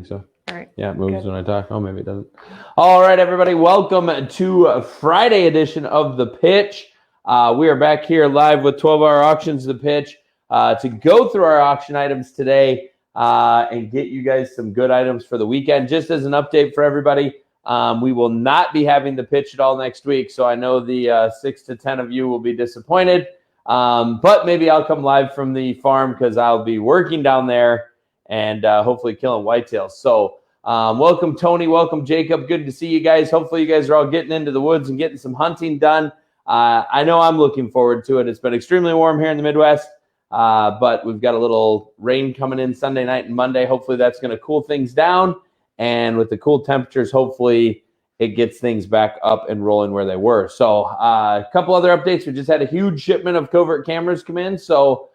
So, all right. yeah, it moves when I talk. Oh, maybe it doesn't. All right, everybody. Welcome to a Friday edition of The Pitch. We are back here live with 12-Hour Auctions, The Pitch, to go through our auction items today and get you guys some good items for the weekend. Just as an update for everybody, we will not be having The Pitch at all next week. So I know the 6 to 10 of you will be disappointed. But maybe I'll come live from the farm because I'll be working down there and hopefully killing whitetails. So welcome, Tony. Welcome, Jacob. Good to see you guys. Hopefully you guys are all getting into the woods and getting some hunting done. I know I'm looking forward to it. It's been extremely warm here in the Midwest, but we've got a little rain coming in Sunday night and Monday. Hopefully that's going to cool things down. And with the cool temperatures, hopefully it gets things back up and rolling where they were. So a couple other updates. We just had a huge shipment of covert cameras come in. So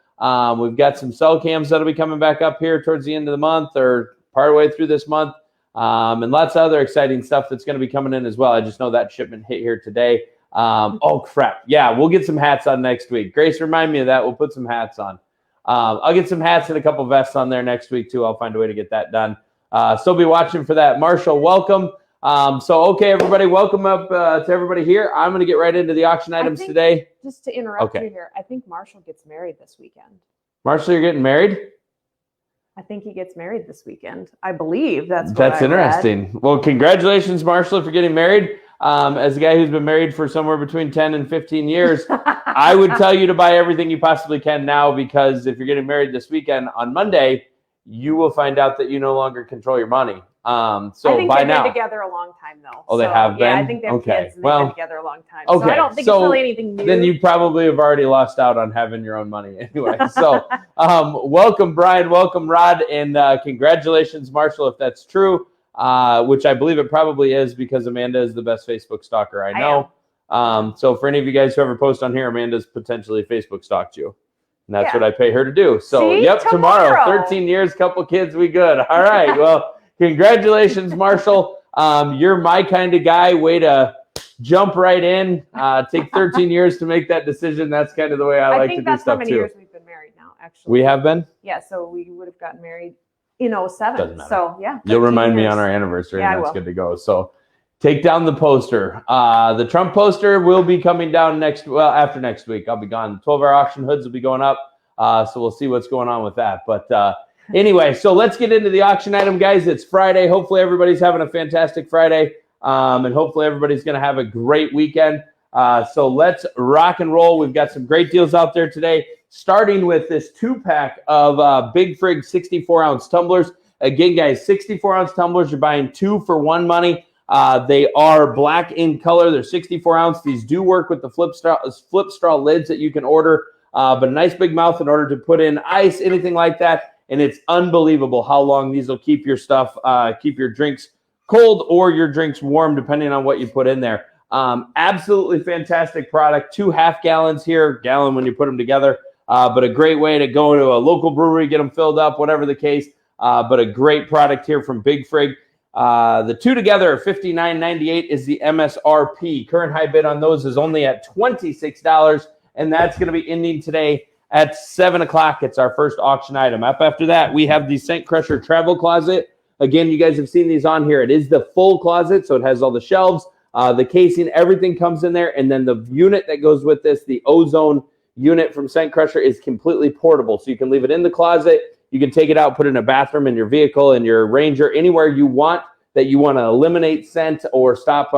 we've got some cell cams that'll be coming back up here towards the end of the month or part of the way through this month. And lots of other exciting stuff that's going to be coming in as well. I just know that shipment hit here today. Oh, crap. Yeah, we'll get some hats on next week. Grace, remind me of that. We'll put some hats on. I'll get some hats and a couple vests on there next week, too. I'll find a way to get that done. So be watching for that. Marshall, welcome. Okay, everybody, welcome up to everybody here. I'm going to get right into the auction items today. Just to interrupt you here, I think Marshall gets married this weekend. Marshall, you're getting married? I think he gets married this weekend. I believe that's interesting. Read. Well, congratulations, Marshall, for getting married. As a guy who's been married for somewhere between 10 and 15 years, I would tell you to buy everything you possibly can now, because if you're getting married this weekend on Monday, you will find out that you no longer control your money. I think they've been together a long time, though. Oh, they have been? Yeah, I think they have kids and they've been together a long time. Okay. So I don't think it's really anything new. Then you probably have already lost out on having your own money anyway. So welcome, Brian. Welcome, Rod. And congratulations, Marshall, if that's true, which I believe it probably is, because Amanda is the best Facebook stalker I know. So for any of you guys who ever post on here, Amanda's potentially Facebook stalked you. And that's what I pay her to do. So, tomorrow, 13 years, couple kids, we good. All right. Well, congratulations, Marshall. You're my kind of guy. Way to jump right in. Take 13 years to make that decision. That's kind of the way I like to do stuff, too. I think that's how many years we've been married now, actually. We have been? Yeah, so we would have gotten married in 2007. So, yeah. You'll remind me on our anniversary, and that's good to go. So, take down the poster. The Trump poster will be coming down after next week. I'll be gone. 12-hour auction hoods will be going up. So we'll see what's going on with that. But anyway, so let's get into the auction item, guys. It's Friday. Hopefully everybody's having a fantastic Friday. And hopefully everybody's going to have a great weekend. So let's rock and roll. We've got some great deals out there today, starting with this 2-pack of Big Frig 64-ounce tumblers. Again, guys, 64-ounce tumblers. You're buying 2 for 1 money. They are black in color. They're 64-ounce. These do work with the flip straw lids that you can order, but a nice big mouth in order to put in ice, anything like that. And it's unbelievable how long these will keep your stuff, keep your drinks cold or your drinks warm, depending on what you put in there. Absolutely fantastic product. 2 half gallons here, gallon when you put them together, but a great way to go to a local brewery, get them filled up, whatever the case. But a great product here from Big Frig. The 2 together are $59.98 is the MSRP. Current high bid on those is only at $26, and that's going to be ending today at 7 o'clock. It's our first auction item. Up after that, we have the Scent Crusher Travel Closet. Again, you guys have seen these on here. It is the full closet, so it has all the shelves, the casing, everything comes in there, and then the unit that goes with this, the Ozone unit from Scent Crusher, is completely portable, so you can leave it in the closet. You can take it out, put it in a bathroom, in your vehicle, in your Ranger, anywhere you want that you want to eliminate scent or stop,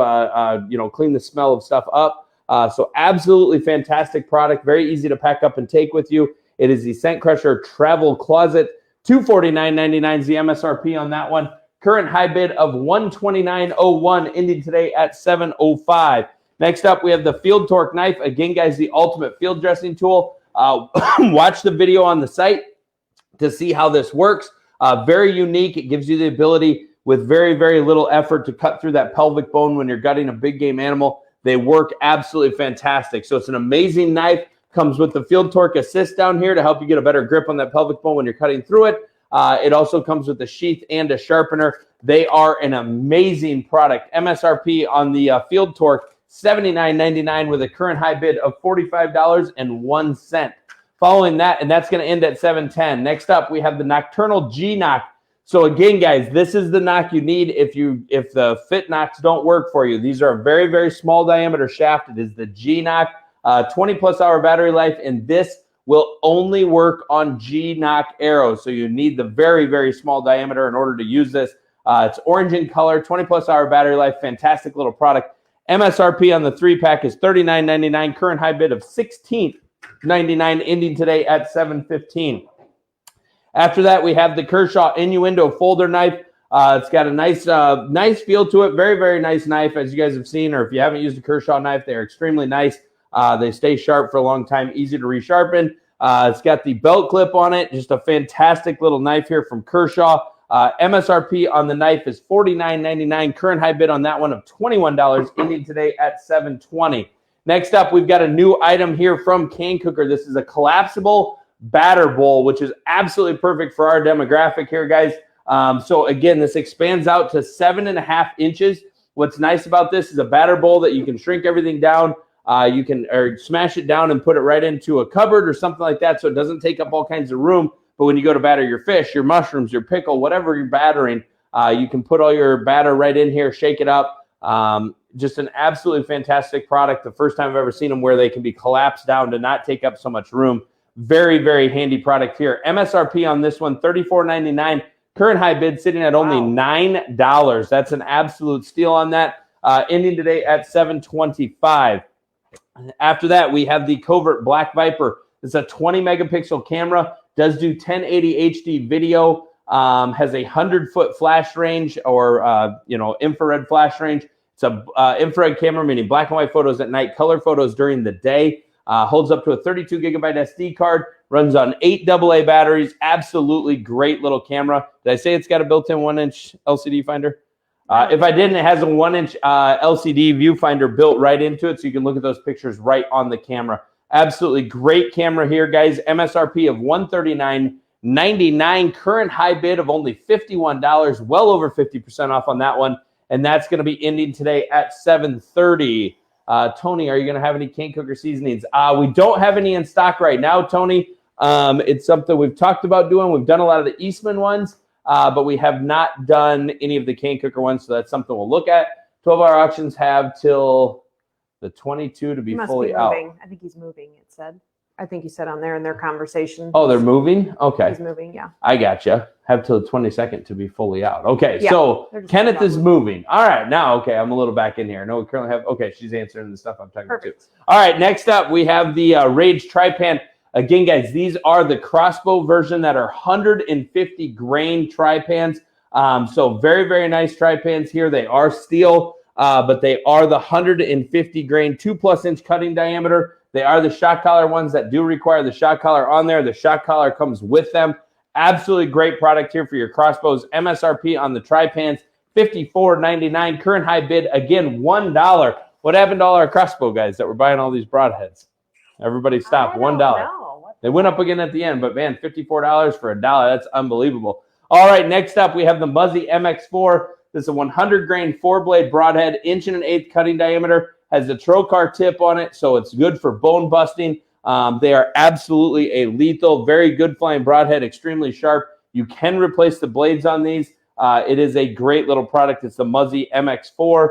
clean the smell of stuff up. So absolutely fantastic product. Very easy to pack up and take with you. It is the Scent Crusher Travel Closet. $249.99 is the MSRP on that one. Current high bid of $129.01, ending today at $705. Next up, we have the Field Torque knife. Again, guys, the ultimate field dressing tool. Watch the video on the site to see how this works. Very unique. It gives you the ability with very, very little effort to cut through that pelvic bone when you're gutting a big game animal. They work absolutely fantastic. So it's an amazing knife. Comes with the Field Torque Assist down here to help you get a better grip on that pelvic bone when you're cutting through it. It also comes with a sheath and a sharpener. They are an amazing product. MSRP on the Field Torque, $79.99 with a current high bid of $45.01. Following that, and that's going to end at $710. Next up, we have the Nocturnal G-Knock So again, guys, this is the knock you need if the fit knocks don't work for you. These are a very, very small diameter shaft. It is the G-Knock, 20+ hour battery life, and this will only work on G-Knock arrows. So you need the very, very small diameter in order to use this. It's orange in color, 20+ hour battery life, fantastic little product. MSRP on the 3-pack is $39.99. Current high bid of $16.99, ending today at $7.15. After that, we have the Kershaw Innuendo folder knife. It's got a nice feel to it. Very, very nice knife, as you guys have seen, or if you haven't used a Kershaw knife, they're extremely nice. They stay sharp for a long time, easy to resharpen. It's got the belt clip on it. Just a fantastic little knife here from Kershaw. MSRP on the knife is $49.99. Current high bid on that one of $21, ending today at $7.20. Next up, we've got a new item here from Can Cooker. This is a collapsible batter bowl, which is absolutely perfect for our demographic here, guys. So again, this expands out to 7.5 inches. What's nice about this is a batter bowl that you can shrink everything down. You can smash it down and put it right into a cupboard or something like that, so it doesn't take up all kinds of room. But when you go to batter your fish, your mushrooms, your pickle, whatever you're battering, you can put all your batter right in here, shake it up. Just an absolutely fantastic product. The first time I've ever seen them where they can be collapsed down to not take up so much room. Very, very handy product here. MSRP on this one, $34.99. Current high bid sitting at only $9. That's an absolute steal on that. Ending today at $7.25. After that, we have the Covert Black Viper. It's a 20 megapixel camera. Does do 1080 HD video. Has a 100-foot flash range or infrared flash range. It's a infrared camera, meaning black and white photos at night, color photos during the day. Holds up to a 32 gigabyte SD card, runs on 8 AA batteries. Absolutely great little camera. Did I say it's got a built-in 1-inch LCD finder? If I didn't, it has a 1-inch LCD viewfinder built right into it, so you can look at those pictures right on the camera. Absolutely great camera here, guys. MSRP of $139.99. Current high bid of only $51. Well over 50% off on that one, and that's going to be ending today at $7.30. Tony, are you going to have any Can Cooker seasonings? We don't have any in stock right now, Tony. It's something we've talked about doing. We've done a lot of the Eastman ones, but we have not done any of the Can Cooker ones, so that's something we'll look at. 12-hour auctions have till the 22 to be fully out. I think he's moving, it said. I think you said on there in their conversation. Oh, they're moving? Okay. He's moving, yeah. I gotcha. Have till the 22nd to be fully out. Okay, yeah, so Kenneth is moving. All right, now, okay, I'm a little back in here. No, we currently have, okay, she's answering the stuff I'm talking about too. All right, next up, we have the Rage Tri-Pan. Again, guys, these are the crossbow version that are 150 grain Tri-Pans. So very, very nice Tri-Pans here. They are steel, but they are the 150 grain, 2+ inch cutting diameter. They are the shock collar ones that do require the shock collar on there. The shock collar comes with them. Absolutely great product here for your crossbows. MSRP on the Tri-Pans, $54.99. Current high bid, again, $1. What happened to all our crossbow guys that were buying all these broadheads? Everybody stopped. $1. They went up again at the end, but man, $54 for $1. That's unbelievable. All right, next up, we have the Muzzy MX4. This is a 100 grain 4-blade broadhead, 1 1/8 cutting diameter. Has the trocar tip on it, so it's good for bone busting. They are absolutely a lethal, very good flying broadhead, extremely sharp. You can replace the blades on these. It is a great little product. It's the Muzzy MX4.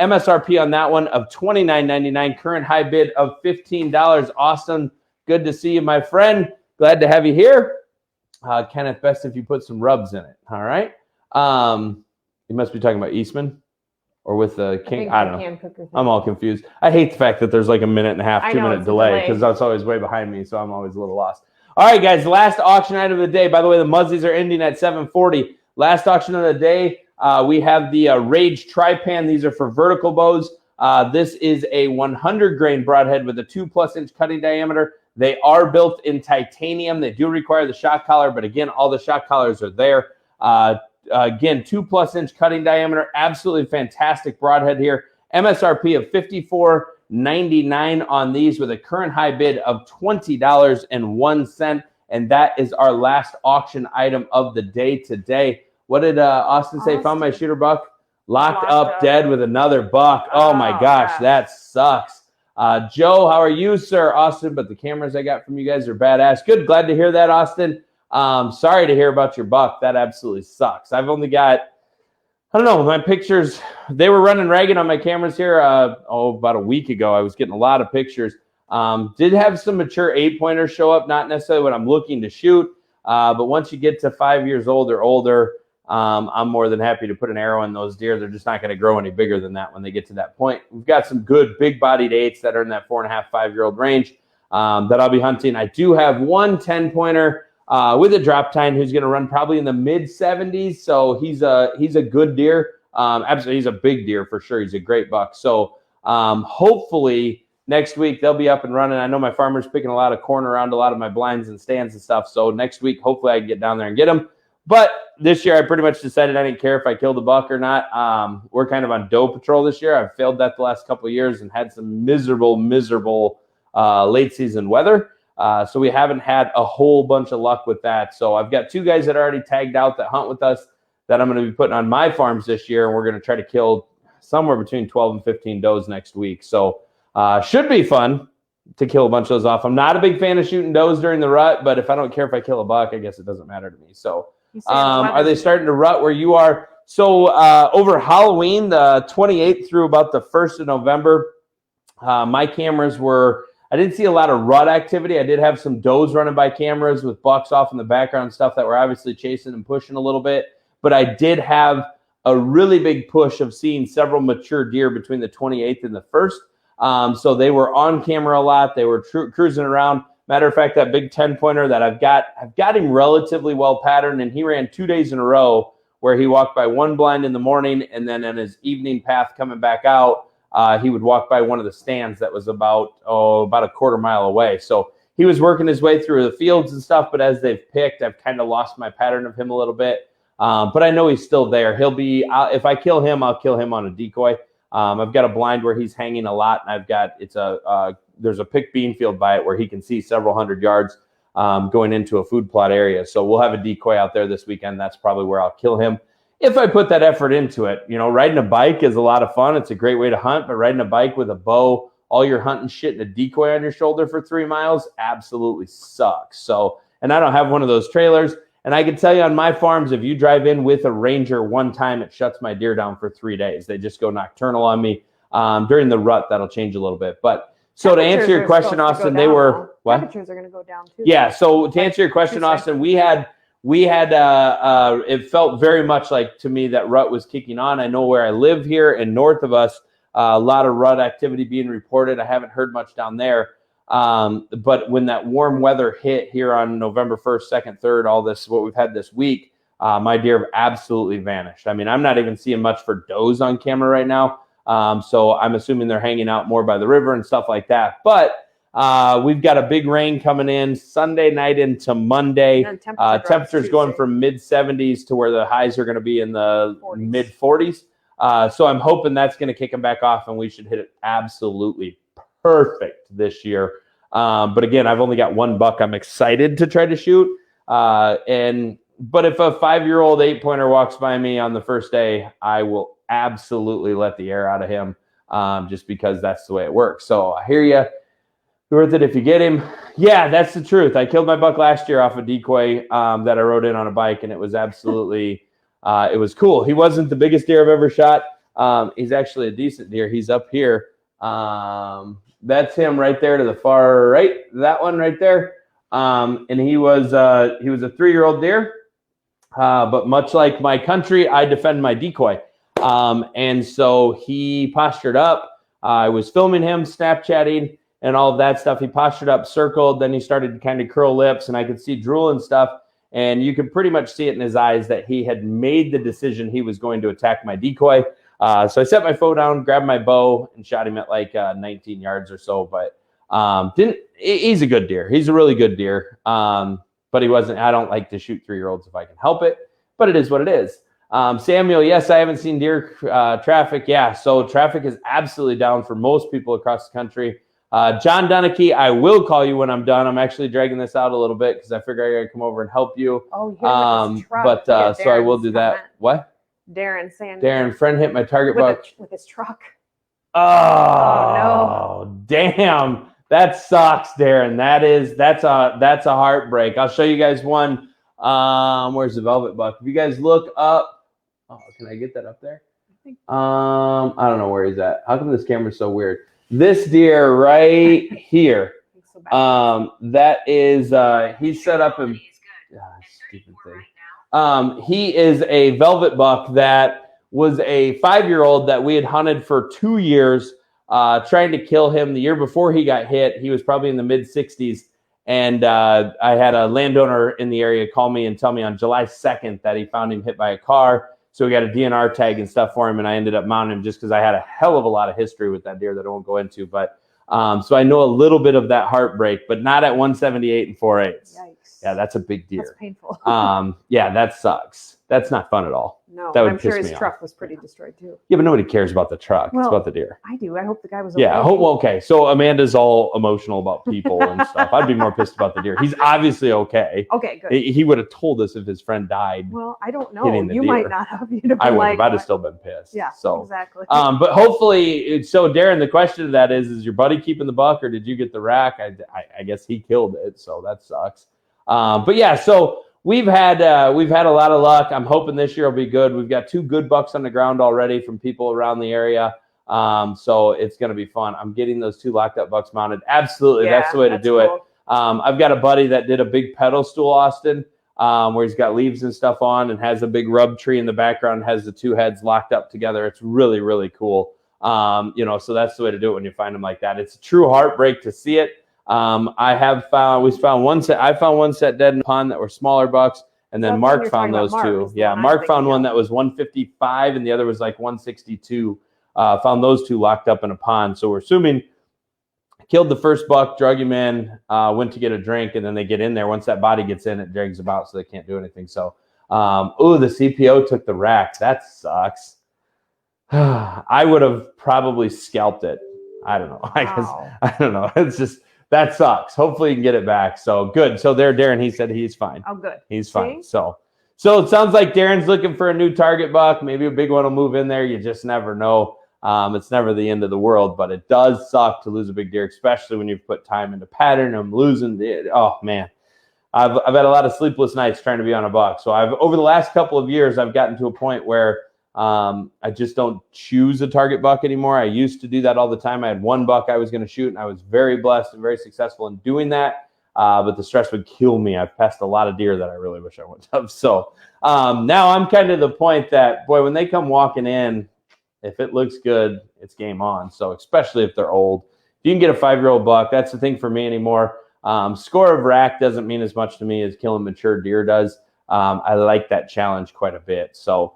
MSRP on that one of $29.99. Current high bid of $15. Austin, good to see you, my friend. Glad to have you here. Kenneth, best if you put some rubs in it. All right. You must be talking about Eastman. Or with the King, I don't know. I'm all confused. I hate the fact that there's like a 1.5 minute, 2-minute delay because that's always way behind me, so I'm always a little lost. All right, guys, last auction item of the day. By the way, the Muzzies are ending at 7:40. Last auction of the day, we have the Rage Tri-Pan. These are for vertical bows. This is a 100 grain broadhead with a 2+ inch cutting diameter. They are built in titanium. They do require the shock collar, but again, all the shock collars are there. Again, 2+ inch cutting diameter. Absolutely fantastic broadhead here. MSRP of $54.99 on these with a current high bid of $20.01. And that is our last auction item of the day today. What did Austin say? Found my shooter buck. Locked up dead with another buck. Oh my gosh, that sucks. Joe, how are you, sir? Austin, but the cameras I got from you guys are badass. Good. Glad to hear that, Austin. Sorry to hear about your buck. That absolutely sucks. I've only got, I don't know, my pictures, they were running ragged on my cameras here about a week ago. I was getting a lot of pictures. Did have some mature 8-pointers show up, not necessarily what I'm looking to shoot, but once you get to 5 years old or older, I'm more than happy to put an arrow in those deer. They're just not going to grow any bigger than that when they get to that point. We've got some good big-bodied 8s that are in that 4.5, 5-year-old range that I'll be hunting. I do have one 10-pointer with a drop tine who's going to run probably in the mid-70s. So he's a good deer. Absolutely, he's a big deer for sure. He's a great buck. So hopefully next week they'll be up and running. I know my farmer's picking a lot of corn around a lot of my blinds and stands and stuff. So next week, hopefully I can get down there and get them. But this year I pretty much decided I didn't care if I killed a buck or not. We're kind of on doe patrol this year. I've failed that the last couple of years and had some miserable late season weather. So we haven't had a whole bunch of luck with that. So I've got 2 guys that are already tagged out that hunt with us that I'm going to be putting on my farms this year. And we're going to try to kill somewhere between 12 and 15 does next week. So should be fun to kill a bunch of those off. I'm not a big fan of shooting does during the rut, but if I don't care if I kill a buck, I guess it doesn't matter to me. So are they starting to rut where you are? So over Halloween, the 28th through about the 1st of November, my cameras were, I didn't see a lot of rut activity. I did have some does running by cameras with bucks off in the background and stuff that were obviously chasing and pushing a little bit. But I did have a really big push of seeing several mature deer between the 28th and the 1st. So they were on camera a lot. They were cruising around. Matter of fact, that big 10-pointer that I've got him relatively well patterned, and he ran 2 days in a row where he walked by one blind in the morning, and then on his evening path coming back out, he would walk by one of the stands that was about a quarter mile away. So he was working his way through the fields and stuff, but as they've picked, I've kind of lost my pattern of him a little bit. But I know he's still there. He'll be, if I kill him, I'll kill him on a decoy. I've got a blind where he's hanging a lot, and there's a picked bean field by it where he can see several hundred yards going into a food plot area. So we'll have a decoy out there this weekend. That's probably where I'll kill him if I put that effort into it. You know, riding a bike is a lot of fun. It's a great way to hunt, but riding a bike with a bow, all your hunting shit and a decoy on your shoulder for 3 miles absolutely sucks. So, and I don't have one of those trailers. And I can tell you on my farms, if you drive in with a Ranger one time, it shuts my deer down for 3 days. They just go nocturnal on me. During the rut, that'll change a little bit. But so to answer your question, Austin, they were what? Temperatures are going to go down too. Yeah. So to answer your question, Austin, we had it felt very much like to me that rut was kicking on. I know where I live here and north of us, a lot of rut activity being reported. I haven't heard much down there. But when that warm weather hit here on November 1st, 2nd, 3rd, all this, what we've had this week, my deer have absolutely vanished. I mean, I'm not even seeing much for does on camera right now. So I'm assuming they're hanging out more by the river and stuff like that. But we've got a big rain coming in Sunday night into Monday. Temperatures going from mid-70s to where the highs are going to be in the mid-40s. So I'm hoping that's going to kick them back off, and we should hit it absolutely perfect this year. But again, I've only got one buck I'm excited to try to shoot. But if a 5-year-old 8-pointer walks by me on the first day, I will absolutely let the air out of him, just because that's the way it works. So I hear you. Worth it if you get him. Yeah, that's the truth. I killed my buck last year off a decoy that I rode in on a bike, and it was absolutely, it was cool. He wasn't the biggest deer I've ever shot. He's actually a decent deer. He's up here. That's him right there to the far right. That one right there. And he was a 3-year-old deer. But much like my country, I defend my decoy. And so he postured up. I was filming him, Snapchatting, and all of that stuff. He postured up, circled, then he started to kind of curl lips, and I could see drool and stuff. And you could pretty much see it in his eyes that he had made the decision he was going to attack my decoy. So I set my foe down, grabbed my bow, and shot him at like 19 yards or so. But he's a good deer. He's a really good deer. But he wasn't. I don't like to shoot 3-year-olds if I can help it. But it is what it is. Samuel, yes, I haven't seen deer traffic. Yeah, so traffic is absolutely down for most people across the country. John Dunnicky, I will call you when I'm done. I'm actually dragging this out a little bit because I figure I got to come over and help you. Oh, with his truck. But so I will do that. Comment. What? Darren, friend hit my target buck with his truck. Oh no! Damn, that sucks, Darren. That's a heartbreak. I'll show you guys one Where's the velvet buck? If you guys look up, can I get that up there? I don't know where he's at. How come this camera's so weird? This deer right here. That is he's set up in stupid thing. He is a velvet buck that was a 5-year-old that we had hunted for 2 years, trying to kill him. The year before he got hit, he was probably in the mid-60s. And I had a landowner in the area call me and tell me on July 2nd that he found him hit by a car. So we got a DNR tag and stuff for him, and I ended up mounting him just because I had a hell of a lot of history with that deer that I won't go into. But so I know a little bit of that heartbreak, but not at 178 4/8. Yikes. Yeah, that's a big deer. That's painful. Yeah, that sucks. That's not fun at all. No, that would I'm sure piss his me truck off. was pretty destroyed too. Yeah, but nobody cares about the truck. Well, it's about the deer. I do. I hope the guy was okay. Yeah, I hope. Well, okay. So Amanda's all emotional about people and stuff. I'd be more pissed about the deer. He's obviously okay. Okay, good. He would have told us if his friend died. Well, I don't know. Hitting the You deer. might not have. You'd have I been would like, have. I'd have still been pissed. Yeah, So, exactly. but hopefully, so Darren, the question to that is your buddy keeping the buck or did you get the rack? I guess he killed it, so that sucks. But yeah, so we've had a lot of luck. I'm hoping this year will be good. We've got 2 good bucks on the ground already from people around the area. So it's going to be fun. I'm getting those 2 locked up bucks mounted. Absolutely. Yeah, that's the way to do cool. it. I've got a buddy that did a big pedal stool, Austin, where he's got leaves and stuff on and has a big rub tree in the background, has the 2 heads locked up together. It's really, really cool. So that's the way to do it when you find them like that. It's a true heartbreak to see it. I found one set dead in the pond that were smaller bucks, and then Mark found those 2. Yeah, Mark found one that was 155 and the other was like 162. Found those 2 locked up in a pond. So we're assuming killed the first buck, drug him in, went to get a drink, and then they get in there. Once that body gets in, it drags them out, so they can't do anything. So, the CPO took the rack. That sucks. I would have probably scalped it. I don't know. I don't know. It's just, that sucks. Hopefully you can get it back. So good. So there, Darren, he said he's fine. Oh, good. He's fine. So it sounds like Darren's looking for a new target buck. Maybe a big one will move in there. You just never know. It's never the end of the world, but it does suck to lose a big deer, especially when you've put time into pattern. I'm losing it. Oh man. I've had a lot of sleepless nights trying to be on a buck. So over the last couple of years, I've gotten to a point where I just don't choose a target buck anymore. I used to do that all the time. I had 1 buck I was going to shoot, and I was very blessed and very successful in doing that. But the stress would kill me. I've passed a lot of deer that I really wish I wouldn't have. So now I'm kind of the point that, boy, when they come walking in, if it looks good, it's game on. So especially if they're old, if you can get a 5-year-old buck, that's the thing for me anymore. Score of rack doesn't mean as much to me as killing mature deer does. I like that challenge quite a bit. So.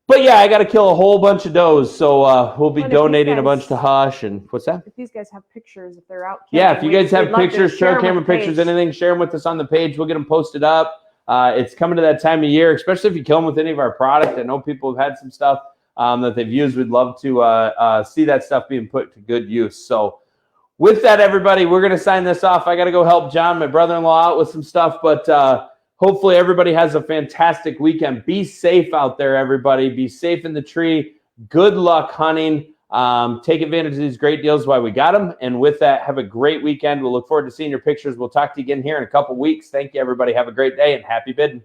But yeah, I got to kill a whole bunch of does, so we'll be donating a bunch to Hush. And what's that? If these guys have pictures, if they're out, yeah, if you guys have pictures, trail camera pictures, anything, share them with us on the page. We'll get them posted up. It's coming to that time of year, especially if you kill them with any of our product. I know people have had some stuff that they've used. We'd love to see that stuff being put to good use. So with that, everybody, we're going to sign this off. I got to go help John, my brother-in-law, out with some stuff, but hopefully everybody has a fantastic weekend. Be safe out there, everybody. Be safe in the tree. Good luck hunting. Take advantage of these great deals while we got them. And with that, have a great weekend. We'll look forward to seeing your pictures. We'll talk to you again here in a couple weeks. Thank you, everybody. Have a great day and happy bidding.